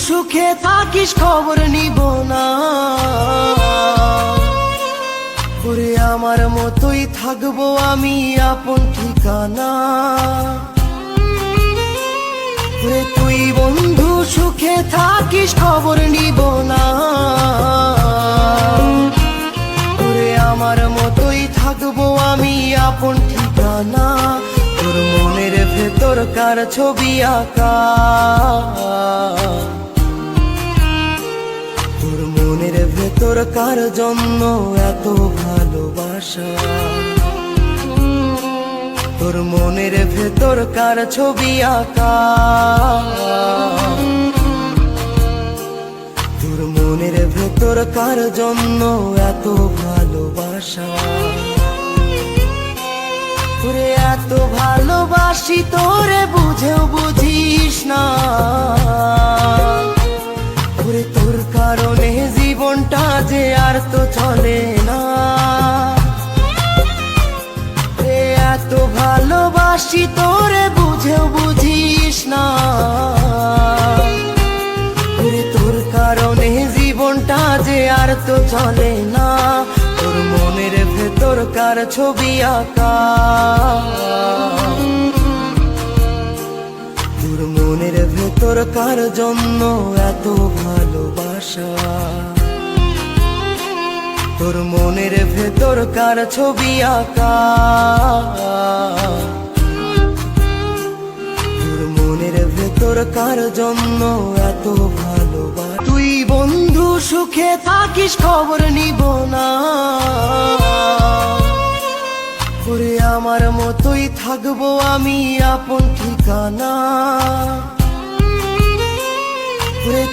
সুখে থাকিস খবর নিব না, ওরে আমার মতোই থাকবো আমি আপন ঠিকানা। ওরে তুই বন্ধু সুখে থাকিস খবর নিব না, ওরে আমার মতোই থাকবো আমি আপন ঠিকানা। তোর মনের ভেতর কার ছবি আঁকা, তোর মনের ভেতর কার জন্য এত ভালোবাসা, তোর মনের ভেতর কার ছবি আঁকা, তোর মনের ভেতর কার জন্য এত ভালোবাসা। তোরে এত ভালোবাসি তোরে বুঝেও বুঝিস না, ওরে তোর কারণে জীবনটা যে আর তো চলে না। এত ভালোবাসি তোরে বুঝেও বুঝিস না, ওরে তোর কারণে জীবনটা যে আর তো চলে না। তোর মনের ভেতর কার ছবি আঁকা, তোর মনের ভেতর কার জন্য এত ভালোবাসা, তোর মনের ভেতর কার ছবি আঁকা, তোর মনের ভেতর কার জন্য এত ভালোবাসা। তুই বন্ধু সুখে থাকিস খবর নিব না, ওরে আমার মতোই থাকবো আমি আপন ঠিকানা। ওরে